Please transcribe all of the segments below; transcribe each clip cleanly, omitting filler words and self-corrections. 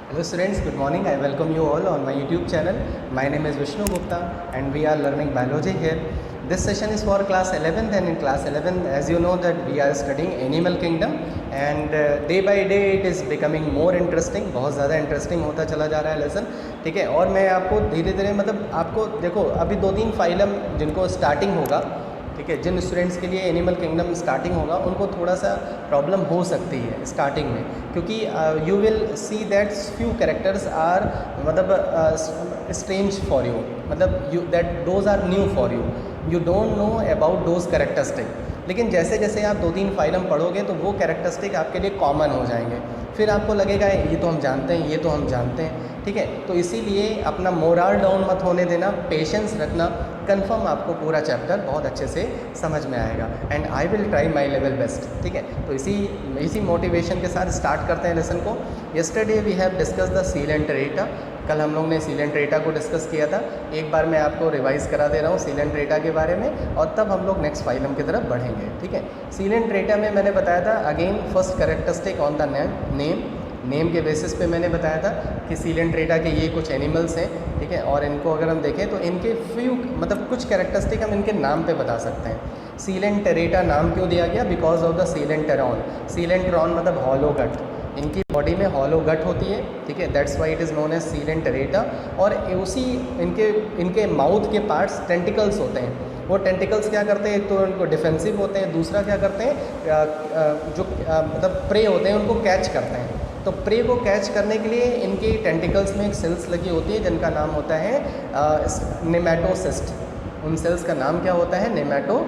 Hello students, good morning. I welcome you all on my YouTube channel. My name is Vishnu Gupta and we are learning biology here. This session is for class 11th, and in class 11th, as you know that we are studying animal kingdom, and day by day it is becoming more interesting. बहुत ज़्यादा interesting होता चला जा रहा है lesson, ठीक है। और मैं आपको धीरे धीरे मतलब आपको देखो अभी 2-3 फाइलम जिनको स्टार्टिंग होगा, ठीक है, जिन स्टूडेंट्स के लिए एनिमल किंगडम स्टार्टिंग होगा उनको थोड़ा सा प्रॉब्लम हो सकती है स्टार्टिंग में, क्योंकि you will see that few characters are मतलब स्ट्रेंज फॉर यू, मतलब you that those are new for you don't know about those characteristic. लेकिन जैसे जैसे आप 2-3 फाइलम पढ़ोगे तो वो कैरेक्टरिस्टिक आपके लिए कॉमन हो जाएंगे, फिर आपको लगेगा ये तो हम जानते हैं, ये तो हम जानते हैं, ठीक है। तो इसीलिए अपना मोरल डाउन मत होने देना, पेशेंस रखना, कंफर्म आपको पूरा चैप्टर बहुत अच्छे से समझ में आएगा, and I will try my level best, ठीक है। तो इसी मोटिवेशन के साथ स्टार्ट करते हैं लेसन को। Yesterday we have discuss the coelenterata. कल हम लोग ने सीलेंट्रेटा को डिस्कस किया था। एक बार मैं आपको रिवाइज करा दे रहा हूँ सीलेंट्रेटा के बारे में, और तब हम लोग नेक्स्ट फाइलम की तरफ बढ़ेंगे, ठीक है। सीलेंट्रेटा में मैंने बताया था again first characteristic on the name के बेसिस पे मैंने बताया था कि सीलेंट्रेटा के ये कुछ एनिमल्स हैं, ठीक है। और इनको अगर हम देखें तो इनके फ्यू मतलब कुछ कैरेक्टरिस्टिक हम इनके नाम पे बता सकते हैं। सीलेंट्रेटा नाम क्यों दिया गया? Because of the coelenteron. Coelenteron मतलब हॉलो गट, इनकी बॉडी में हॉलो गट होती है, ठीक है, that's why it is known as coelenterata. और उसी इनके माउथ के पार्ट्स टेंटिकल्स होते हैं। वो टेंटिकल्स क्या करते हैं? एक तो उनको डिफेंसिव होते हैं, दूसरा क्या करते हैं जो मतलब प्रे होते हैं उनको कैच करते हैं। तो प्रे को कैच करने के लिए इनके टेंटिकल्स में एक सेल्स लगी होती है जिनका नाम होता है नेमेटोसिस्ट। उन सेल्स का नाम क्या होता है? नेमेटो,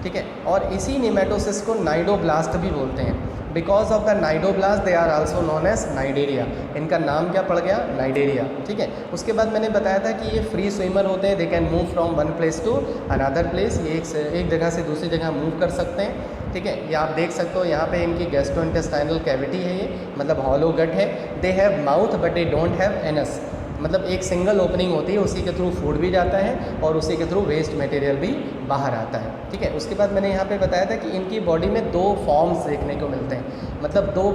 ठीक है। और इसी नेमेटोसिस्ट को नाइडोब्लास्ट भी बोलते हैं। Because of the cnidoblast they are also known as cnidaria. इनका नाम क्या पड़ गया? नाइडेरिया, ठीक है। उसके बाद मैंने बताया था कि ये फ्री स्विमर होते हैं, they can move from one place to another place. ये एक जगह से दूसरी जगह मूव कर सकते हैं, ठीक है। ये आप देख सकते हो यहाँ पे इनकी गैस्ट्रोइंटेस्टाइनल कैविटी है, ये मतलब हॉलो गट है। They have mouth but they don't have anus, मतलब एक सिंगल ओपनिंग होती है, उसी के थ्रू फूड भी जाता है और उसी के थ्रू वेस्ट मटेरियल भी बाहर आता है, ठीक है। उसके बाद मैंने यहाँ पे बताया था कि इनकी बॉडी में 2 फॉर्म्स देखने को मिलते हैं, मतलब 2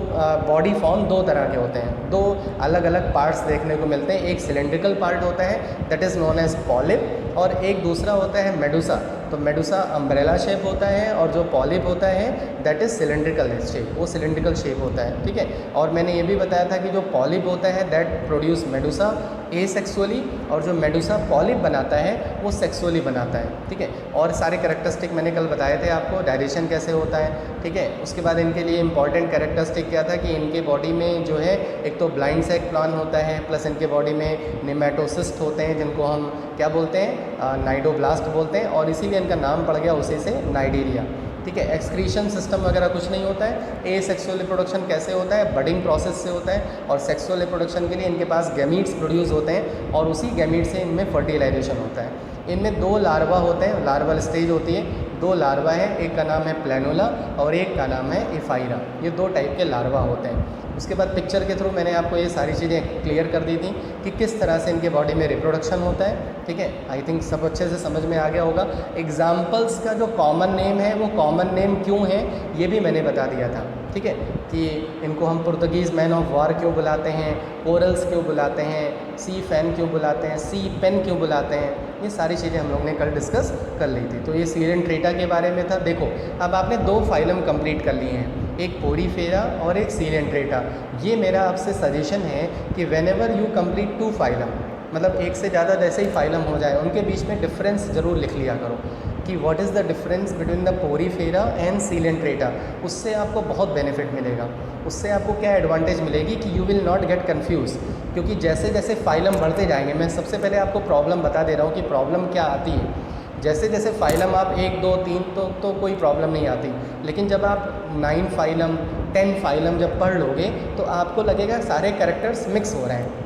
बॉडी फॉर्म 2 तरह के होते हैं, 2 अलग अलग पार्ट्स देखने को मिलते हैं। एक सिलेंड्रिकल पार्ट होता है that is known as polyp, और एक दूसरा होता है मेडुसा। तो मेडुसा अम्ब्रेला शेप होता है और जो पॉलिप होता है दैट इज़ सिलेंड्रिकल शेप, वो सिलेंड्रिकल शेप होता है, ठीक है। और मैंने ये भी बताया था कि जो पॉलिप होता है दैट प्रोड्यूस मेडुसा एसेक्सुअली, और जो मेडुसा पॉलिप बनाता है वो सेक्सुअली बनाता है, ठीक है। और सारे कैरेक्टरिस्टिक मैंने कल बताए थे आपको, डायजेशन कैसे होता है, ठीक है। उसके बाद इनके लिए इंपॉर्टेंट कैरेक्टरिस्टिक क्या था कि इनके बॉडी में जो है एक तो ब्लाइंड सेक प्लान होता है, प्लस इनके बॉडी में नेमेटोसिस्ट होते हैं जिनको हम क्या बोलते हैं? नाइडोब्लास्ट बोलते हैं, और इसीलिए इनका नाम पड़ गया उसी से नाइडेरिया, ठीक है। एक्सक्रीशन सिस्टम वगैरह कुछ नहीं होता है। ए सेक्सुअल रिप्रोडक्शन कैसे होता है? बडिंग प्रोसेस से होता है, और सेक्सुअल रिप्रोडक्शन के लिए इनके पास गैमीट्स प्रोड्यूस होते हैं और उसी गैमीट से इनमें फर्टिलाइजेशन होता है। इनमें 2 लार्वा होते हैं, लार्वल स्टेज होती है, 2 लार्वा हैं, एक का नाम है प्लेनुला और एक का नाम है एफाइरा। ये 2 टाइप के लार्वा होते हैं। उसके बाद पिक्चर के थ्रू मैंने आपको ये सारी चीज़ें क्लियर कर दी थी कि किस तरह से इनके बॉडी में रिप्रोडक्शन होता है, ठीक है। आई थिंक सब अच्छे से समझ में आ गया होगा। एग्जाम्पल्स का जो कॉमन नेम है वो कॉमन नेम क्यों है ये भी मैंने बता दिया था, ठीक है, कि इनको हम पुर्तगीज़ मैन ऑफ वार क्यों बुलाते हैं, कोरल्स क्यों बुलाते हैं, सी फैन क्यों बुलाते हैं, सी पेन क्यों बुलाते हैं, ये सारी चीज़ें हम लोग ने कल डिस्कस कर ली थी। तो ये सीलेंट्रेटा के बारे में था। देखो अब आपने 2 फाइलम कंप्लीट कर लिए हैं, एक पोरीफेरा और एक सीलेंट्रेटा। ये मेरा आपसे सजेशन है कि when ever you complete 2 phylum, मतलब एक से ज़्यादा जैसे ही फाइलम हो जाए उनके बीच में डिफरेंस ज़रूर लिख लिया करो कि what is the difference between the Porifera and Coelenterata. उससे आपको बहुत बेनिफिट मिलेगा। उससे आपको क्या एडवांटेज मिलेगी कि you will not get confuse, क्योंकि जैसे जैसे फाइलम बढ़ते जाएंगे, मैं सबसे पहले आपको प्रॉब्लम बता दे रहा हूँ कि प्रॉब्लम क्या आती है। जैसे जैसे फाइलम आप 1, 2, 3 तो कोई प्रॉब्लम नहीं आती, लेकिन जब आप 9 फाइलम 10 फाइलम जब पढ़ लोगे तो आपको लगेगा सारे कैरेक्टर्स मिक्स हो रहे हैं,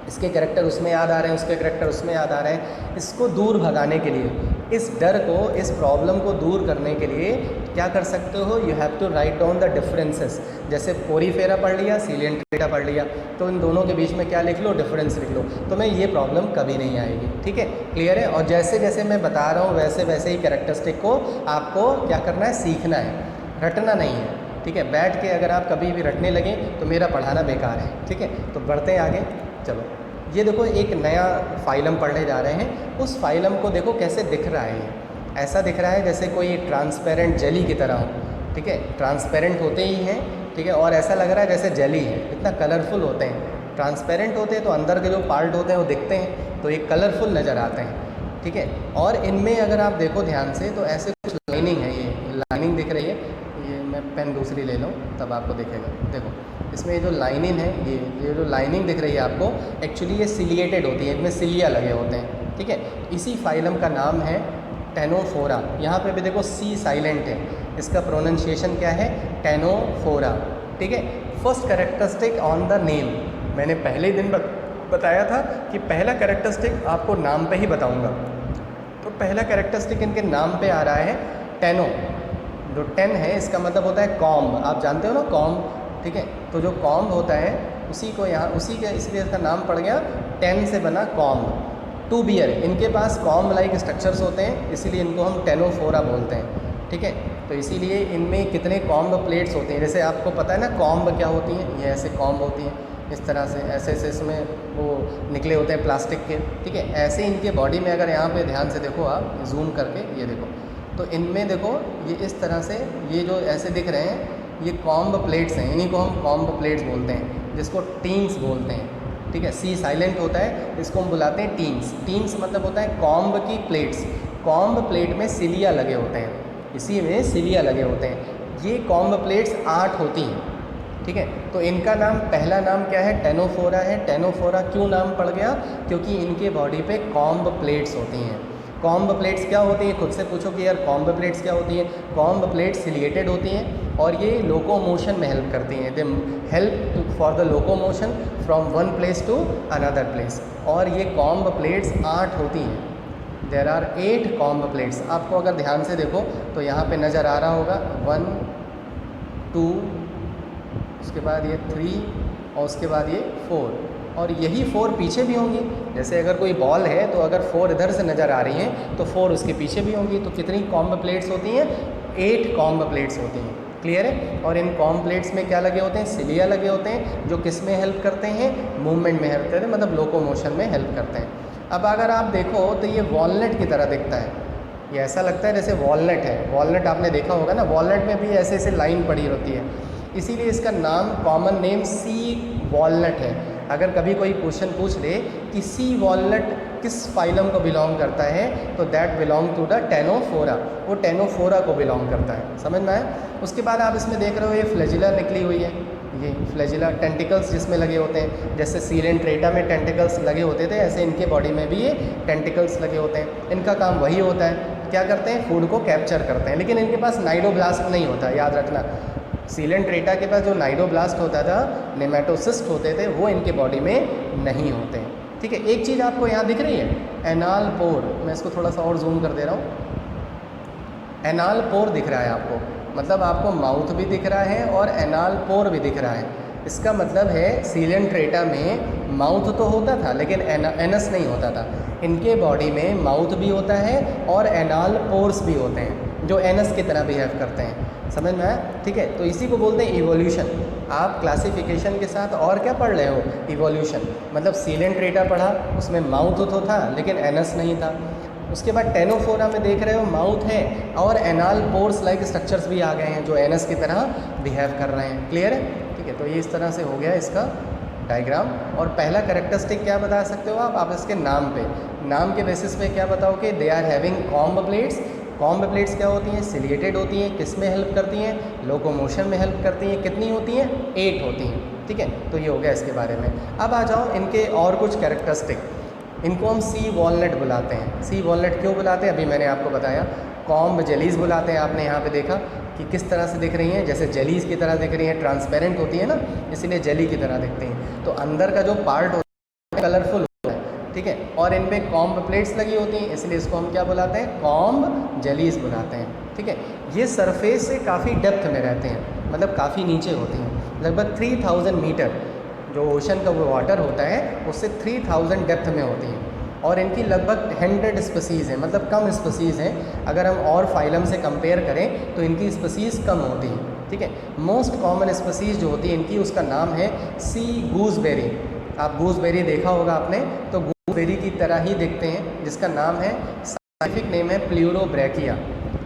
इसके कैरेक्टर उसमें याद आ रहे हैं, उसके कैरेक्टर उसमें याद आ रहे हैं। इसको दूर भगाने के लिए, इस डर को, इस प्रॉब्लम को दूर करने के लिए क्या कर सकते हो? You have to write down the differences. जैसे पोरीफेरा पढ़ लिया, सीलेंट्रेटा पढ़ लिया, तो इन दोनों के बीच में क्या लिख लो? डिफरेंस लिख लो, तो मैं ये प्रॉब्लम कभी नहीं आएगी, ठीक है। क्लियर है? और जैसे जैसे मैं बता रहा हूँ वैसे वैसे ही कैरेक्टरिस्टिक को आपको क्या करना है? सीखना है, रटना नहीं है। ठीक है, बैठ के अगर आप कभी भी रटने लगें तो मेरा पढ़ाना बेकार है। ठीक है, तो बढ़ते हैं आगे। चलो, ये देखो एक नया फाइलम पढ़ने जा रहे हैं। उस फाइलम को देखो कैसे दिख रहा है। ये ऐसा दिख रहा है जैसे कोई ट्रांसपेरेंट जेली की तरह हो। ठीक है, ट्रांसपेरेंट होते ही हैं। ठीक है, और ऐसा लग रहा है जैसे जेली है, इतना कलरफुल होते हैं। ट्रांसपेरेंट होते हैं तो अंदर के जो पार्ट होते हैं वो दिखते हैं, तो ये कलरफुल नज़र आते हैं। ठीक है, और इनमें अगर आप देखो ध्यान से तो ऐसे कुछ लाइनिंग है, ये लाइनिंग दिख रही है। ये मैं पेन दूसरी ले लूँ तब आपको दिखेगा। देखो इसमें ये जो लाइनिंग है, ये जो लाइनिंग दिख रही है आपको, एक्चुअली ये सिलिएटेड होती है, इनमें सिलिया लगे होते हैं। ठीक है, इसी फाइलम का नाम है टेनोफोरा। यहाँ पे भी देखो सी साइलेंट है, इसका प्रोनाउंसिएशन क्या है, टेनोफोरा। ठीक है, first characteristic on the name, मैंने पहले ही दिन बताया था कि पहला कैरेक्टरिस्टिक आपको नाम पे ही बताऊंगा। तो पहला कैरेक्टरिस्टिक इनके नाम पे आ रहा है टेनो। जो टेन है इसका मतलब होता है कॉम्ब, आप जानते हो ना कॉम्ब। ठीक है, तो जो कॉम्ब होता है उसी को यहाँ उसी के इसलिए इसका नाम पड़ गया, टेन से बना कॉम्ब। टू बियर, इनके पास कॉम्ब लाइक स्ट्रक्चर्स होते हैं, इसीलिए इनको हम टेनोफोरा बोलते हैं। ठीक है, तो इसीलिए इनमें कितने कॉम्ब प्लेट्स होते हैं, जैसे आपको पता है ना कॉम्ब क्या होती हैं, ये ऐसे कॉम्ब होती हैं इस तरह से, ऐसे ऐसे इसमें वो निकले होते हैं प्लास्टिक के। ठीक है, ऐसे इनके बॉडी में अगर यहाँ पे ध्यान से देखो आप जूम करके, ये देखो तो इनमें देखो ये इस तरह से, ये जो ऐसे दिख रहे हैं ये कॉम्ब प्लेट्स हैं, इन्हीं को हम कॉम्ब प्लेट्स बोलते हैं, जिसको टीन्स बोलते हैं। ठीक है, सी साइलेंट होता है, इसको हम बुलाते हैं टीन्स। टीन्स मतलब होता है कॉम्ब की प्लेट्स। कॉम्ब प्लेट में सिलिया लगे होते हैं, इसी में सिलिया लगे होते हैं। ये कॉम्ब प्लेट्स 8 होती हैं। ठीक है, तो इनका नाम, पहला नाम क्या है, टेनोफोरा है। टेनोफोरा क्यों नाम पड़ गया, क्योंकि इनके बॉडी पे कॉम्ब प्लेट्स होती हैं। कॉम्ब प्लेट्स क्या होती हैं, खुद से पूछो कि यार कॉम्ब प्लेट्स क्या होती हैं। कॉम्ब प्लेट्स सिलिएटेड होती हैं और ये लोकोमोशन में हेल्प करती हैं। They help for the locomotion from one place to another place. और ये कॉम्ब प्लेट्स 8 होती हैं। There are 8 comb plates. आपको अगर ध्यान से देखो तो यहाँ पे नज़र आ रहा होगा 1 2, उसके बाद ये 3 और उसके बाद ये 4, और यही 4 पीछे भी होंगी। जैसे अगर कोई बॉल है तो अगर 4 इधर से नज़र आ रही हैं तो 4 उसके पीछे भी होंगी। तो कितनी कॉम्ब प्लेट्स होती हैं, 8 कॉम्ब प्लेट्स होती हैं। क्लियर है, और इन कॉम्ब प्लेट्स में क्या लगे होते हैं, सिलिया लगे होते हैं, जो किस में हेल्प करते हैं, मूवमेंट में हेल्प करते हैं, मतलब लोकोमोशन में हेल्प करते हैं। अब अगर आप देखो तो ये वॉलनट की तरह दिखता है, ये ऐसा लगता है जैसे वॉलनट है। वॉलनट आपने देखा होगा ना, वॉलनट में भी ऐसे ऐसे लाइन पड़ी होती है, इसीलिए इसका नाम, कॉमन नेम सी वॉलनट है। अगर कभी कोई क्वेश्चन पूछ ले कि सी वॉलनट किस फाइलम को बिलोंग करता है, तो that belong to the Ctenophora, वो टेनोफोरा को बिलोंग करता है। समझ में आया। उसके बाद आप इसमें देख रहे हो ये फ्लैजिला निकली हुई है, ये फ्लैजिला टेंटिकल्स जिसमें लगे होते हैं। जैसे सीलेंट्रेटा में टेंटिकल्स लगे होते थे, ऐसे इनके बॉडी में भी ये टेंटिकल्स लगे होते हैं। इनका काम वही होता है, क्या करते हैं, फूड को कैप्चर करते हैं। लेकिन इनके पास नाइडोब्लास्ट नहीं होता, याद रखना। सीलेंट्रेटा के पास जो नाइडोब्लास्ट होता था, नेमेटोसिस्ट होते थे, वो इनके बॉडी में नहीं होते। ठीक है, एक चीज़ आपको यहाँ दिख रही है, एनाल पोर। मैं इसको थोड़ा सा और जूम कर दे रहा हूँ। एनाल पोर दिख रहा है आपको, मतलब आपको माउथ भी दिख रहा है और एनाल पोर भी दिख रहा है। इसका मतलब है सीलेंट्रेटा में माउथ तो होता था लेकिन एनस नहीं होता था। इनके बॉडी में माउथ भी होता है और एनाल पोर्स भी होते हैं, जो एनस की तरह बिहेव करते हैं। समझ में आया। ठीक है, तो इसी को बोलते हैं इवोल्यूशन। आप क्लासिफिकेशन के साथ और क्या पढ़ रहे हो, इवोल्यूशन। मतलब सीलेंट्रेटा पढ़ा, उसमें माउथ तो था लेकिन एनस नहीं था। उसके बाद टेनोफोरा में देख रहे हो माउथ है और एनाल पोर्स लाइक स्ट्रक्चर्स भी आ गए हैं, जो एनस की तरह बिहेव कर रहे हैं। क्लियर है। ठीक है, तो ये इस तरह से हो गया इसका डायग्राम। और पहला कैरेक्टरिस्टिक क्या बता सकते हो आप इसके नाम पे, नाम के बेसिस पे क्या बताओ कि they are having comb plates. Comb plates क्या होती हैं, सिलिएटेड होती हैं। किस में हेल्प करती हैं, लोकोमोशन में हेल्प करती हैं। कितनी होती हैं, 8 होती हैं। ठीक है, तो ये हो गया इसके बारे में। अब आ जाओ इनके और कुछ कैरेक्टरिस्टिक। इनको हम सी वॉलनट बुलाते हैं। सी वॉलनट क्यों बुलाते हैं, अभी मैंने आपको बताया। कॉम्ब जेलीज बुलाते हैं, आपने यहाँ पे देखा कि किस तरह से दिख रही हैं, जैसे जेलीज की तरह दिख रही हैं, ट्रांसपेरेंट होती है ना, इसीलिए जेली की तरह दिखती हैं। तो अंदर का जो पार्ट होता है कलरफुल होता है। ठीक है, और इनमें कॉम्ब प्लेट्स लगी होती हैं, इसलिए इसको हम क्या बुलाते हैं, कॉम्ब जेलीज बुलाते हैं। ठीक है, ये सरफेस से काफ़ी डेप्थ में रहते हैं, मतलब काफ़ी नीचे होती हैं, लगभग 3000 मीटर। जो ओशन का वो वाटर होता है उससे 3000 डेप्थ में होती हैं। और इनकी लगभग 100 स्पीसीज़ हैं, मतलब कम स्पीसीज़ हैं। अगर हम और फाइलम से कंपेयर करें तो इनकी स्पीसीज़ कम होती हैं। ठीक है। मोस्ट कॉमन स्पीसीज जो होती है इनकी, उसका नाम है सी गूसबेरी। आप गूसबेरी देखा होगा आपने, तो गूसबेरी की तरह ही दिखते हैं, जिसका नाम है, साइंटिफिक नेम है प्ल्यूरोब्रैकिया।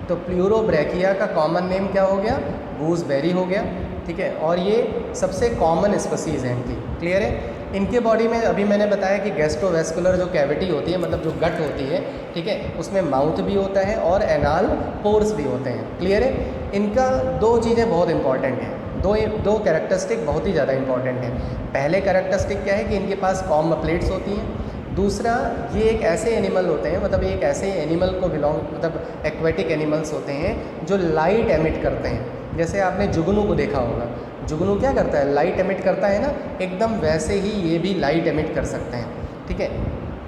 तो प्ल्यूरोब्रैकिया का कॉमन नेम क्या हो गया? गूसबेरी हो गया, ठीक है। और ये सबसे कॉमन स्पीसीज है इनकी, क्लियर है। इनके बॉडी में अभी मैंने बताया कि गैस्ट्रोवेस्कुलर जो कैविटी होती है, मतलब जो गट होती है, ठीक है, उसमें माउथ भी होता है और एनाल पोर्स भी होते हैं, क्लियर है। इनका दो चीज़ें बहुत इंपॉर्टेंट हैं, दो कैरेक्टरिस्टिक बहुत ही ज़्यादा इंपॉर्टेंट है। पहले कैरेक्टरिस्टिक क्या है कि इनके पास कॉम्ब प्लेट्स होती हैं। दूसरा, ये एक ऐसे एनिमल होते हैं, मतलब एक ऐसे एनिमल को मतलब एक्वेटिक एनिमल्स होते हैं जो लाइट एमिट करते हैं। जैसे आपने जुगनू को देखा होगा, जुगनू क्या करता है? लाइट एमिट करता है ना, एकदम वैसे ही ये भी लाइट एमिट कर सकते हैं, ठीक है।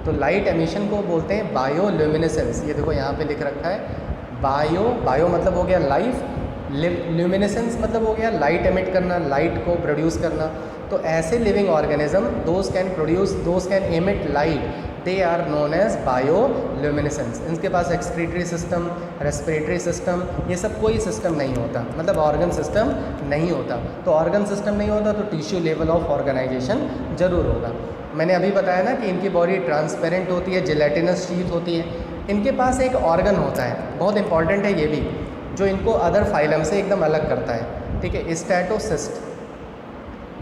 तो लाइट एमिशन को बोलते हैं बायोल्यूमिनेसेंस। ये देखो यहाँ पे लिख रखा है, बायो मतलब हो गया लाइफ, ल्यूमिनेसेंस मतलब हो गया लाइट एमिट करना, लाइट को प्रोड्यूस करना। तो ऐसे living organism those can emit light, they are known as bioluminescence. इनके पास एक्सक्रीटरी सिस्टम, रेस्पिरेटरी सिस्टम, ये सब कोई सिस्टम नहीं होता, मतलब ऑर्गन सिस्टम नहीं होता। तो ऑर्गन सिस्टम नहीं होता तो टिश्यू लेवल ऑफ ऑर्गेनाइजेशन जरूर होगा। मैंने अभी बताया ना कि इनकी बॉडी ट्रांसपेरेंट होती है, जेलेटिनस शीथ होती है। इनके पास एक ऑर्गन होता है, बहुत इंपॉर्टेंट है ये भी, जो इनको अदर फाइलम से एकदम अलग करता है, ठीक है, स्टैटोसिस्ट।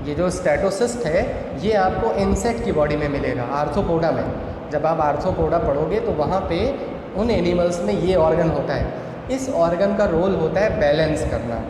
ये जो स्टैटोसिस्ट है ये आपको इंसेक्ट की बॉडी में मिलेगा, आर्थ्रोपोडा में। जब आप आर्थ्रोपोडा पढ़ोगे तो वहाँ पे उन एनिमल्स में ये ऑर्गन होता है। इस ऑर्गन का रोल होता है बैलेंस करना।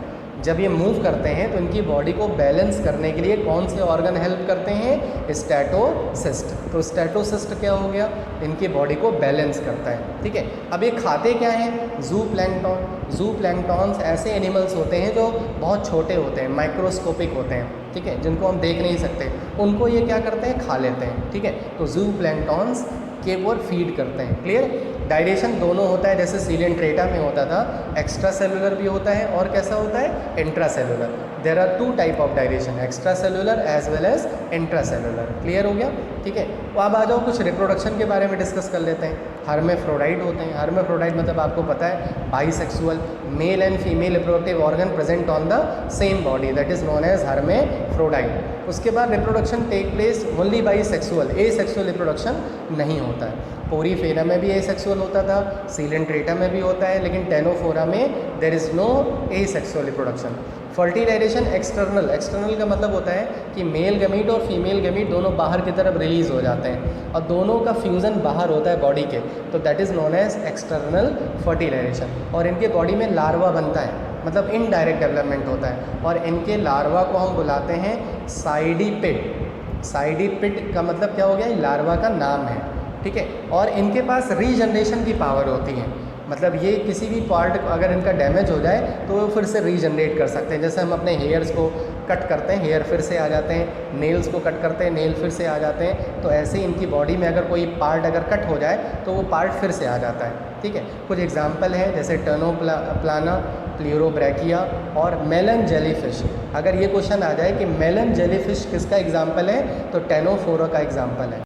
जब ये मूव करते हैं तो इनकी बॉडी को बैलेंस करने के लिए कौन से ऑर्गन हेल्प करते हैं? स्टैटोसिस्ट। तो स्टैटोसिस्ट क्या हो गया? इनकी बॉडी को बैलेंस करता है, ठीक है। अब ये खाते क्या हैं? जू प्लैंक्टन। जू प्लैंक्टन्स ऐसे एनिमल्स होते हैं जो बहुत छोटे होते हैं, माइक्रोस्कोपिक होते हैं, ठीक है, जिनको हम देख नहीं सकते, उनको ये क्या करते हैं? खा लेते हैं, ठीक है। तो जू प्लैंक्टन्स के वो फीड करते हैं, क्लियर। डायरेशन दोनों होता है, जैसे सीलेंट्रेटा में होता था, एक्स्ट्रा सेलुलर भी होता है और कैसा होता है? Intracellular. There are two type of digestion, extracellular as well as intracellular. Clear हो गया, ठीक है। तो अब आ जाओ कुछ रिप्रोडक्शन के बारे में डिस्कस कर लेते हैं। हर्मेफ्रोडाइट होते हैं। हर्मेफ्रोडाइट मतलब आपको पता है bisexual, male and female reproductive organ present on the same body, that is known as hermaphrodite. उसके बाद reproduction take place only by sexual, asexual reproduction नहीं होता है। पोरीफेरा में भी एसेक्सुअल होता था, सीलेंट्रेटा में भी होता है, लेकिन टेनोफोरा में there is no asexual reproduction. Fertilization external, external का मतलब होता है कि मेल गमीट और फीमेल गमीट दोनों बाहर की तरफ रिलीज़ हो जाते हैं और दोनों का फ्यूज़न बाहर होता है बॉडी के, तो that is known as external fertilization. और इनके बॉडी में लार्वा बनता है, मतलब इनडायरेक्ट डेवलपमेंट होता है, और इनके लार्वा को हम बुलाते हैं साइडिपिड। साइडिपिड का मतलब क्या हो गया? लार्वा का नाम है, ठीक है। और इनके पास रीजनरेशन की पावर होती है, मतलब ये किसी भी पार्ट अगर इनका डैमेज हो जाए तो वो फिर से रीजनरेट कर सकते हैं। जैसे हम अपने हेयर्स को कट करते हैं, हेयर फिर से आ जाते हैं, नेल्स को कट करते हैं, नेल फिर से आ जाते हैं, तो ऐसे ही इनकी बॉडी में अगर कोई पार्ट अगर कट हो जाए तो वो पार्ट फिर से आ जाता है, ठीक है। कुछ एग्जाम्पल है जैसे टर्नोप्लाना, प्ल्यूरोब्रैकिया और मेलन जेलीफिश। अगर ये क्वेश्चन आ जाए कि मेलन जेलीफिश किसका एग्जाम्पल है, तो टेनोफोरा का एग्जाम्पल है।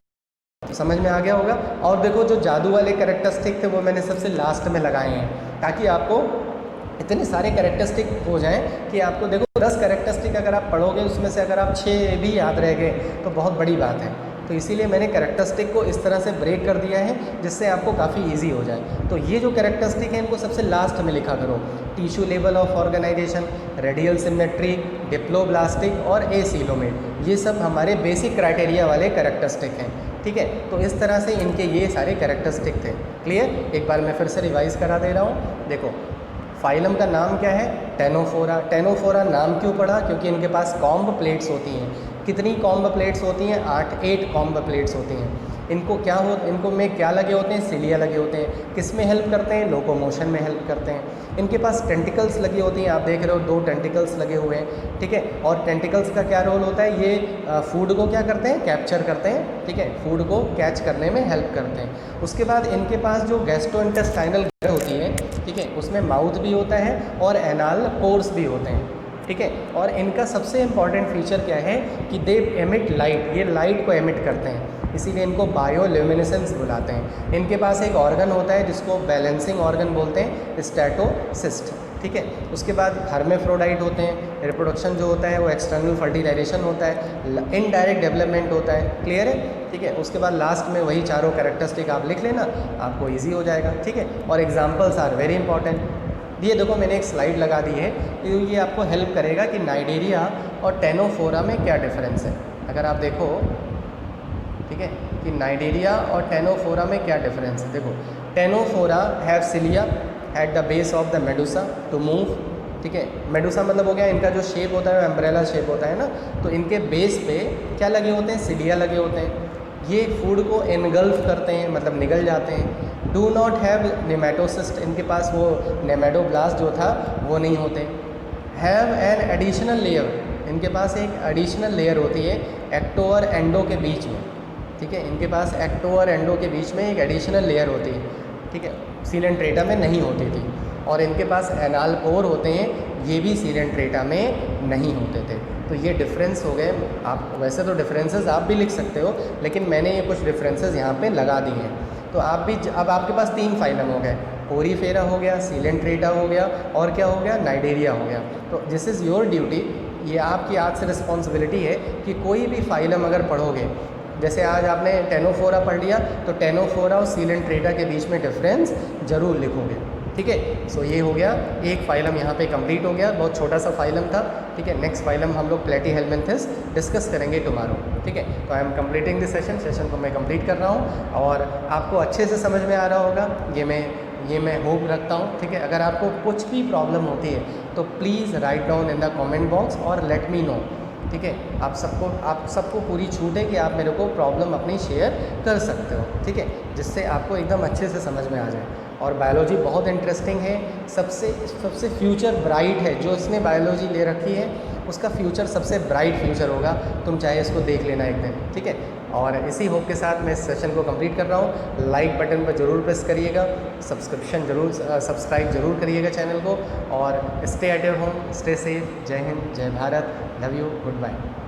समझ में आ गया होगा। और देखो जो जादू वाले कैरेक्टरिस्टिक थे वो मैंने सबसे लास्ट में लगाए हैं, ताकि आपको इतने सारे कैरेक्टरिस्टिक हो जाएं कि आपको देखो 10 कैरेक्टरिस्टिक अगर आप पढ़ोगे उसमें से अगर आप 6 भी याद रह गए तो बहुत बड़ी बात है। तो इसीलिए मैंने कैरेक्टरिस्टिक को इस तरह से ब्रेक कर दिया है जिससे आपको काफ़ी इजी हो जाए। तो ये जो कैरेक्टरिस्टिक है इनको सबसे लास्ट में लिखा करो। Tissue level of organization, radial symmetry, diploblastic और एसीलोमेट, ये सब हमारे बेसिक क्राइटेरिया वाले कैरेक्टरिस्टिक हैं, ठीक है। तो इस तरह से इनके ये सारे कैरेक्टरिस्टिक थे, क्लियर। एक बार मैं फिर से रिवाइज करा दे रहा हूँ। देखो फाइलम का नाम क्या है? टेनोफोरा। टेनोफोरा नाम क्यों पड़ा? क्योंकि इनके पास कॉम्ब प्लेट्स होती हैं। कितनी कॉम्ब प्लेट्स होती हैं? 8 कॉम्ब प्लेट्स होती हैं। इनको में क्या लगे होते हैं? सिलिया लगे होते हैं। किस में हेल्प करते हैं? लोकोमोशन में हेल्प करते हैं। इनके पास टेंटिकल्स लगी होती हैं, आप देख रहे हो 2 टेंटिकल्स लगे हुए हैं, ठीक है। और टेंटिकल्स का क्या रोल होता है? ये फूड को क्या करते हैं? कैप्चर करते हैं, ठीक है, फूड को कैच करने में हेल्प करते हैं। उसके बाद इनके पास जो गैस्ट्रोइंटेस्टाइनल होती है, ठीक है, उसमें माउथ भी होता है और एनाल पोर्स भी होते हैं, ठीक है। और इनका सबसे इम्पॉर्टेंट फीचर क्या है कि दे एमिट लाइट, ये लाइट को एमिट करते हैं, इसीलिए इनको बायोल्यूमिनेसेंस बुलाते हैं। इनके पास एक ऑर्गन होता है जिसको बैलेंसिंग ऑर्गन बोलते हैं, स्टैटोसिस्ट, ठीक है। उसके बाद हर्मेफ्रोडाइट होते हैं, रिप्रोडक्शन जो होता है वो एक्सटर्नल फर्टिलाइजेशन होता है, इनडायरेक्ट डेवलपमेंट होता है, क्लियर है, ठीक है। उसके बाद लास्ट में वही चारों कैरेक्टरिस्टिक आप लिख लेना, आपको ईजी हो जाएगा, ठीक है। और एग्जाम्पल्स आर वेरी इंपॉर्टेंट। ये देखो मैंने एक स्लाइड लगा दी है, ये आपको हेल्प करेगा कि नाइडेरिया और टेनोफोरा में क्या डिफरेंस है। अगर आप देखो, ठीक है, कि नाइडेरिया और टेनोफोरा में क्या डिफरेंस है। देखो, ctenophora have cilia at the base of the medusa to move, ठीक है। मेडुसा मतलब हो गया इनका जो शेप होता है वो एम्ब्रेला शेप होता है ना, तो इनके बेस पे क्या लगे होते हैं, सिलिया लगे होते हैं। ये फूड को एनगल्फ करते हैं, मतलब निगल जाते हैं। डू नॉट हैव नेमेटोसिस्ट, इनके पास वो नेमेटोब्लास्ट जो था वो नहीं होते। हैव एन एडिशनल लेयर, इनके पास एक एडिशनल लेयर होती है एक्टो और एंडो के बीच में, ठीक है। इनके पास एक्टो और एंडो के बीच में एक एडिशनल लेयर होती है, ठीक है। सीलेंट्रेटा में नहीं होती थी। और इनके पास एनाल पोर होते हैं, ये भी सीलेंट्रेटा में नहीं होते थे। तो ये डिफरेंस हो गए। आप वैसे तो डिफरेंसेस आप भी लिख सकते हो, लेकिन मैंने ये कुछ डिफरेंसेस यहाँ पे लगा दिए हैं। तो आप भी, अब आपके पास 3 फाइलम हो गए, पोरीफेरा हो गया, सीलेंट्रेटा हो गया, और क्या हो गया, नाइडेरिया हो गया। तो दिस इज़ योर ड्यूटी, ये आपकी आज से रिस्पॉन्सिबिलिटी है कि कोई भी फाइलम अगर पढ़ोगे, जैसे आज आपने टेनोफोरा पढ़ लिया, तो टेनोफोरा और सीलेंट्रेटा के बीच में डिफरेंस ज़रूर लिखोगे, ठीक है। सो ये हो गया, एक फाइलम यहाँ पे कंप्लीट हो गया, बहुत छोटा सा फाइलम था, ठीक है। नेक्स्ट फाइलम हम लोग प्लेटीहेल्मिन्थेस डिस्कस करेंगे टुमारो, ठीक है। तो I am completing this session को मैं कंप्लीट कर रहा हूँ, और आपको अच्छे से समझ में आ रहा होगा, ये मैं होप रखता हूँ, ठीक है। अगर आपको कुछ भी प्रॉब्लम होती है तो please write down in the comment box और लेट मी नो, ठीक है। आप सबको पूरी छूट है कि आप मेरे को प्रॉब्लम अपनी शेयर कर सकते हो, ठीक है, जिससे आपको एकदम अच्छे से समझ में आ जाए। और बायोलॉजी बहुत इंटरेस्टिंग है, सबसे फ्यूचर ब्राइट है। जो इसने बायोलॉजी ले रखी है उसका फ्यूचर सबसे ब्राइट फ्यूचर होगा, तुम चाहे इसको देख लेना एक दिन, ठीक है। और इसी होप के साथ मैं इस सेशन को कंप्लीट कर रहा हूँ। लाइक बटन पर ज़रूर प्रेस करिएगा, सब्सक्राइब ज़रूर करिएगा चैनल को, और stay at your home, stay safe. जय हिंद, जय Bharat, love you, good bye.